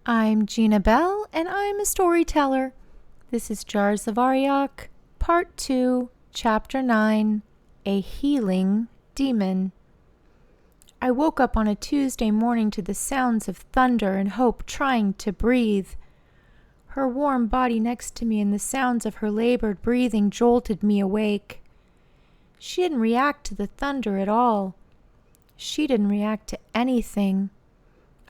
I'm Gina Bell, and I'm a storyteller. This is Jars of Arioch, Part 2, Chapter 9, A Healing Demon. I woke up on a Tuesday morning to the sounds of thunder and Hope trying to breathe. Her warm body next to me and the sounds of her labored breathing jolted me awake. She didn't react to the thunder at all. She didn't react to anything.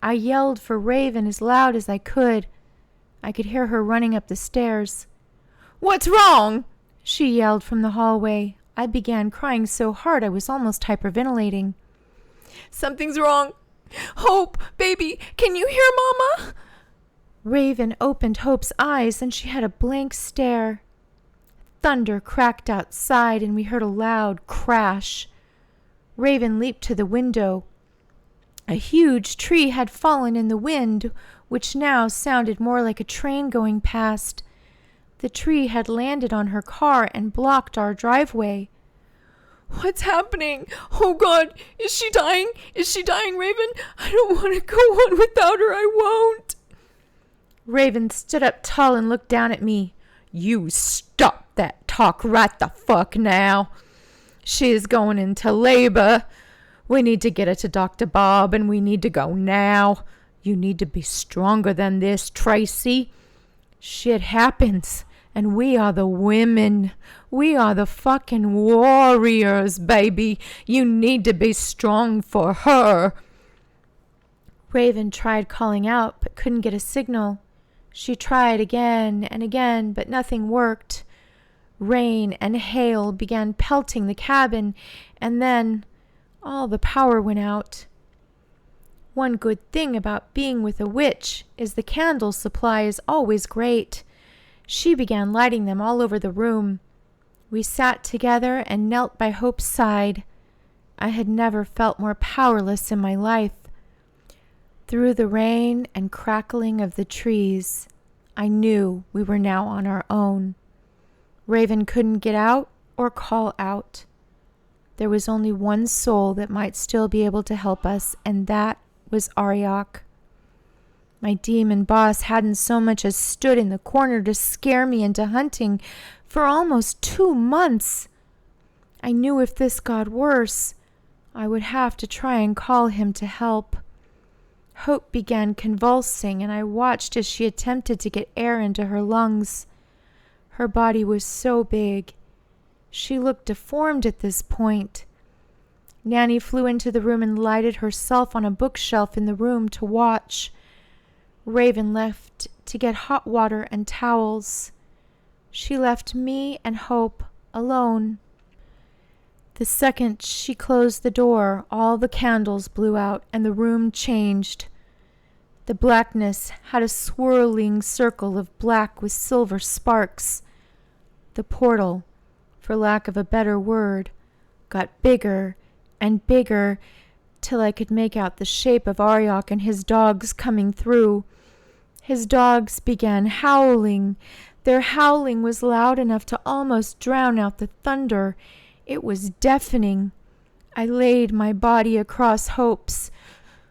I yelled for Raven as loud as I could. I could hear her running up the stairs. "What's wrong?" she yelled from the hallway. I began crying so hard I was almost hyperventilating. "Something's wrong. Hope, baby, can you hear Mama?" Raven opened Hope's eyes and she had a blank stare. Thunder cracked outside and we heard a loud crash. Raven leaped to the window. A huge tree had fallen in the wind, which now sounded more like a train going past. The tree had landed on her car and blocked our driveway. "What's happening? Oh God, is she dying? Is she dying, Raven? I don't want to go on without her. I won't." Raven stood up tall and looked down at me. "You stop that talk right the fuck now. She is going into labor. We need to get her to Dr. Bob, and we need to go now. You need to be stronger than this, Tracy. Shit happens, and we are the women. We are the fucking warriors, baby. You need to be strong for her." Raven tried calling out, but couldn't get a signal. She tried again and again, but nothing worked. Rain and hail began pelting the cabin, and then all the power went out. One good thing about being with a witch is the candle supply is always great. She began lighting them all over the room. We sat together and knelt by Hope's side. I had never felt more powerless in my life. Through the rain and crackling of the trees, I knew we were now on our own. Raven couldn't get out or call out. There was only one soul that might still be able to help us, and that was Arioch. My demon boss hadn't so much as stood in the corner to scare me into hunting for almost 2 months. I knew if this got worse, I would have to try and call him to help. Hope began convulsing, and I watched as she attempted to get air into her lungs. Her body was so big. She looked deformed at this point. Nanny flew into the room and lighted herself on a bookshelf in the room to watch. Raven left to get hot water and towels. She left me and Hope alone. The second she closed the door, all the candles blew out and the room changed. The blackness had a swirling circle of black with silver sparks. The portal, for lack of a better word, got bigger and bigger till I could make out the shape of Arioch and his dogs coming through. His dogs began howling. Their howling was loud enough to almost drown out the thunder. It was deafening. I laid my body across Hope's.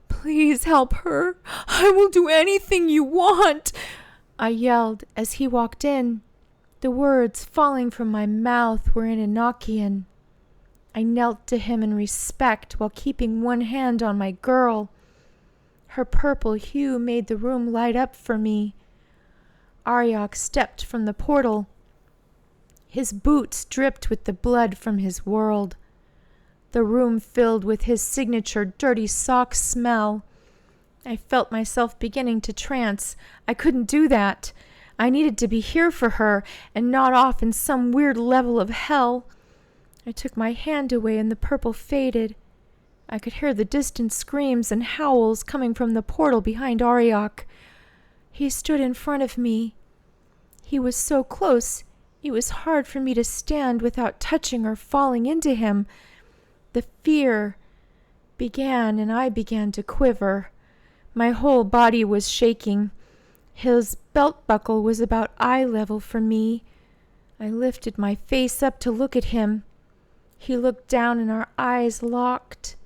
"Please help her. I will do anything you want," I yelled as he walked in. The words falling from my mouth were in Enochian. I knelt to him in respect while keeping one hand on my girl. Her purple hue made the room light up for me. Arioch stepped from the portal. His boots dripped with the blood from his world. The room filled with his signature dirty sock smell. I felt myself beginning to trance. I couldn't do that. I needed to be here for her and not off in some weird level of hell. I took my hand away and the purple faded. I could hear the distant screams and howls coming from the portal behind Arioch. He stood in front of me. He was so close, it was hard for me to stand without touching or falling into him. The fear began and I began to quiver. My whole body was shaking. His belt buckle was about eye level from me. I lifted my face up to look at him. He looked down and our eyes locked.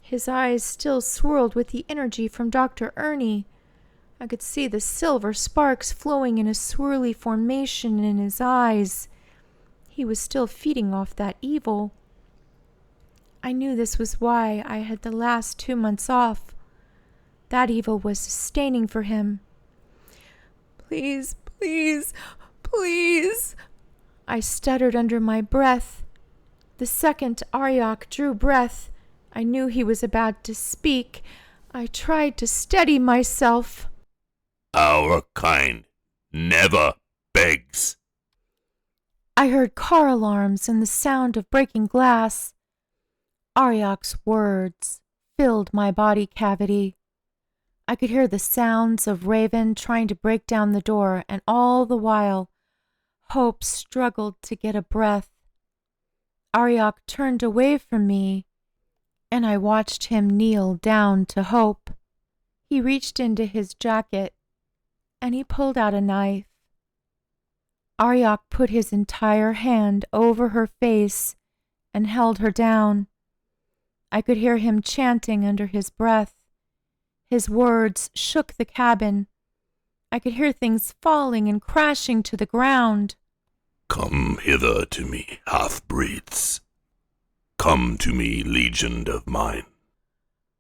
His eyes still swirled with the energy from Dr. Ernie. I could see the silver sparks flowing in a swirly formation in his eyes. He was still feeding off that evil. I knew this was why I had the last 2 months off. That evil was sustaining for him. Please, please, please. I stuttered under my breath. The second Arioch drew breath, I knew he was about to speak. I tried to steady myself. Our kind never begs. I heard car alarms and the sound of breaking glass. Arioch's words filled my body cavity. I could hear the sounds of Raven trying to break down the door, and all the while, Hope struggled to get a breath. Arioch turned away from me, and I watched him kneel down to Hope. He reached into his jacket, and he pulled out a knife. Arioch put his entire hand over her face and held her down. I could hear him chanting under his breath. His words shook the cabin. I could hear things falling and crashing to the ground. Come hither to me, half-breeds. Come to me, legion of mine.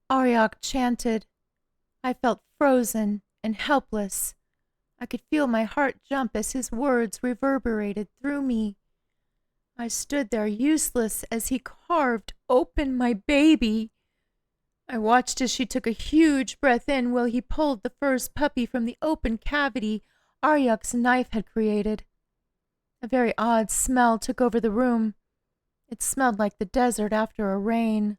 Arioch chanted. I felt frozen and helpless. I could feel my heart jump as his words reverberated through me. I stood there useless as he carved open my baby. I watched as she took a huge breath in while he pulled the first puppy from the open cavity Arioch's knife had created. A very odd smell took over the room. It smelled like the desert after a rain.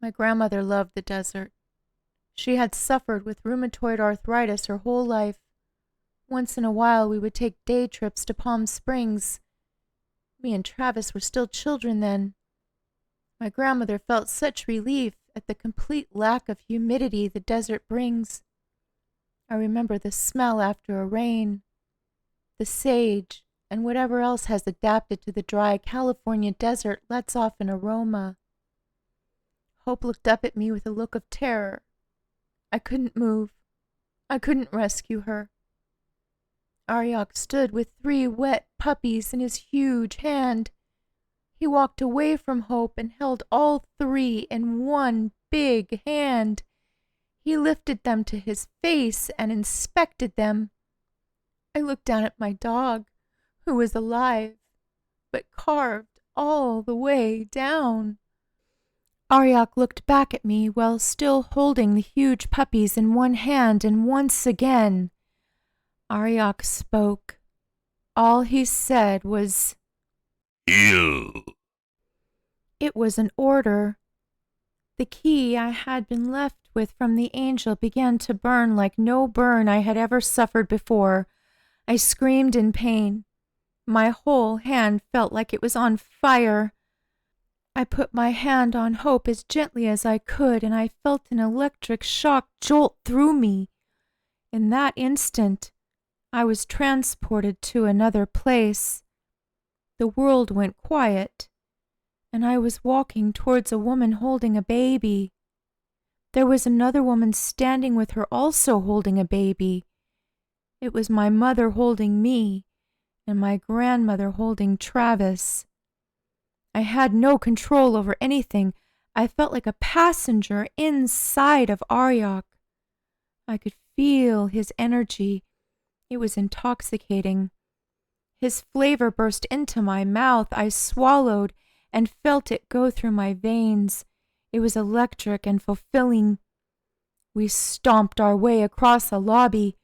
My grandmother loved the desert. She had suffered with rheumatoid arthritis her whole life. Once in a while we would take day trips to Palm Springs. Me and Travis were still children then. My grandmother felt such relief at the complete lack of humidity the desert brings. I remember the smell after a rain, the sage, and whatever else has adapted to the dry California desert lets off an aroma. Hope looked up at me with a look of terror. I couldn't move. I couldn't rescue her. Arioch stood with 3 wet puppies in his huge hand. He walked away from Hope and held all 3 in one big hand. He lifted them to his face and inspected them. I looked down at my dog, who was alive, but carved all the way down. Arioch looked back at me while still holding the huge puppies in one hand, and once again, Arioch spoke. All he said was, Ill. It was an order. The key I had been left with from the angel began to burn like no burn I had ever suffered before. I screamed in pain. My whole hand felt like it was on fire. I put my hand on Hope as gently as I could, and I felt an electric shock jolt through me. In that instant, I was transported to another place. The world went quiet, and I was walking towards a woman holding a baby. There was another woman standing with her also holding a baby. It was my mother holding me, and my grandmother holding Travis. I had no control over anything. I felt like a passenger inside of Arioch. I could feel his energy. It was intoxicating. His flavor burst into my mouth. I swallowed and felt it go through my veins. It was electric and fulfilling. We stomped our way across a lobby.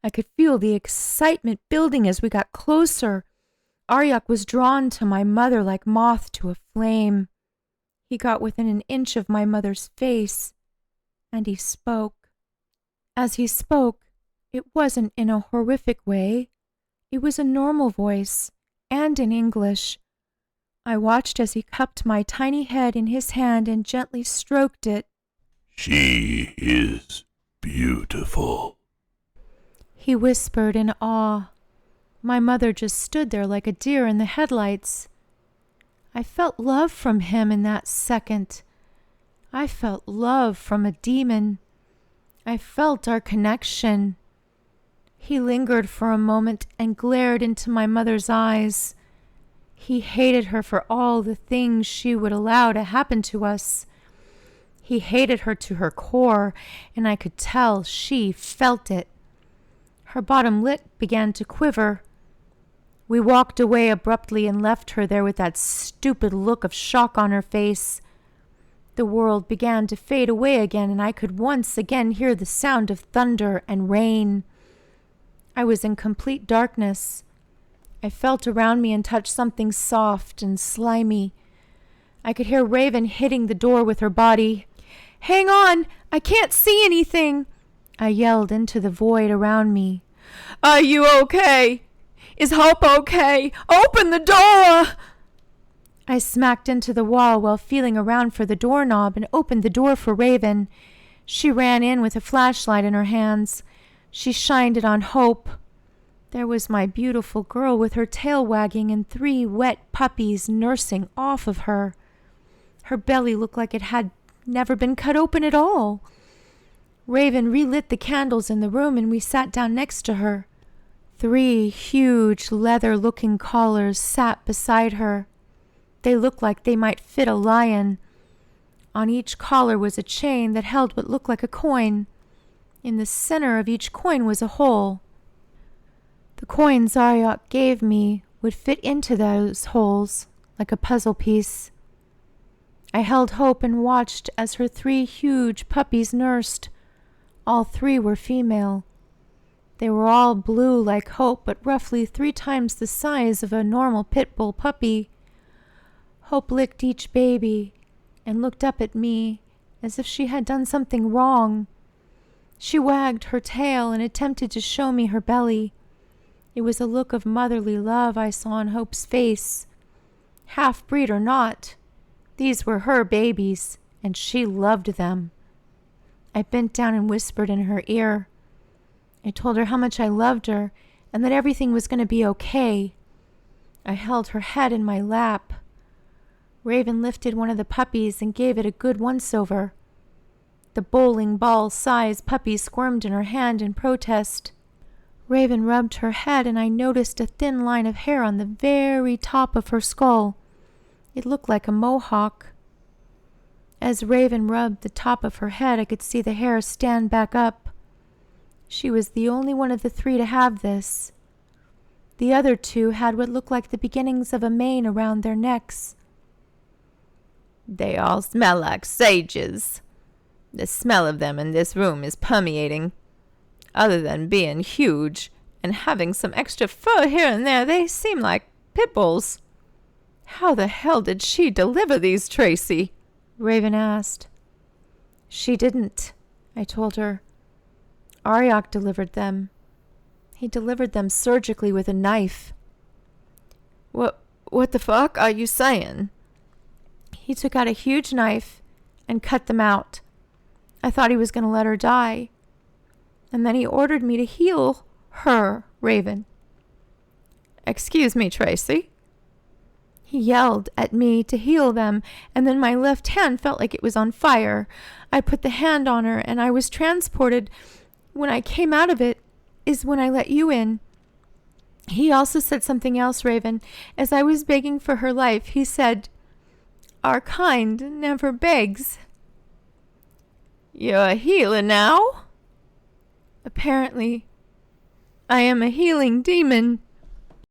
I could feel the excitement building as we got closer. Arioch was drawn to my mother like moth to a flame. He got within an inch of my mother's face, and he spoke. As he spoke, it wasn't in a horrific way. It was a normal voice, and in English. I watched as he cupped my tiny head in his hand and gently stroked it. She is beautiful. He whispered in awe. My mother just stood there like a deer in the headlights. I felt love from him in that second. I felt love from a demon. I felt our connection. He lingered for a moment and glared into my mother's eyes. He hated her for all the things she would allow to happen to us. He hated her to her core, and I could tell she felt it. Her bottom lip began to quiver. We walked away abruptly and left her there with that stupid look of shock on her face. The world began to fade away again, and I could once again hear the sound of thunder and rain. I was in complete darkness. I felt around me and touched something soft and slimy. I could hear Raven hitting the door with her body. "Hang on! I can't see anything!" I yelled into the void around me. "Are you okay? Is Hope okay? Open the door!" I smacked into the wall while feeling around for the doorknob and opened the door for Raven. She ran in with a flashlight in her hands. She shined it on Hope. There was my beautiful girl with her tail wagging and 3 wet puppies nursing off of her. Her belly looked like it had never been cut open at all. Raven relit the candles in the room and we sat down next to her. 3 huge leather-looking collars sat beside her. They looked like they might fit a lion. On each collar was a chain that held what looked like a coin. In the center of each coin was a hole. The coins Arioch gave me would fit into those holes like a puzzle piece. I held Hope and watched as her 3 huge puppies nursed. All 3 were female. They were all blue like Hope, but roughly 3 times the size of a normal pit bull puppy. Hope licked each baby and looked up at me as if she had done something wrong. She wagged her tail and attempted to show me her belly. It was a look of motherly love I saw on Hope's face. Half-breed or not, these were her babies, and she loved them. I bent down and whispered in her ear. I told her how much I loved her and that everything was going to be okay. I held her head in my lap. Raven lifted one of the puppies and gave it a good once-over. The bowling ball-sized puppy squirmed in her hand in protest. Raven rubbed her head and I noticed a thin line of hair on the very top of her skull. It looked like a mohawk. As Raven rubbed the top of her head, I could see the hair stand back up. She was the only one of the 3 to have this. The other 2 had what looked like the beginnings of a mane around their necks. They all smell like sages. The smell of them in this room is permeating. Other than being huge and having some extra fur here and there, they seem like pit bulls. How the hell did she deliver these, Tracy? Raven asked. She didn't, I told her. Arioch delivered them. He delivered them surgically with a knife. What the fuck are you saying? He took out a huge knife and cut them out. I thought he was going to let her die. And then he ordered me to heal her, Raven. Excuse me, Tracy. He yelled at me to heal them, and then my left hand felt like it was on fire. I put the hand on her, and I was transported. When I came out of it is when I let you in. He also said something else, Raven. As I was begging for her life, he said, "Our kind never begs." You're a healer now? Apparently, I am a healing demon.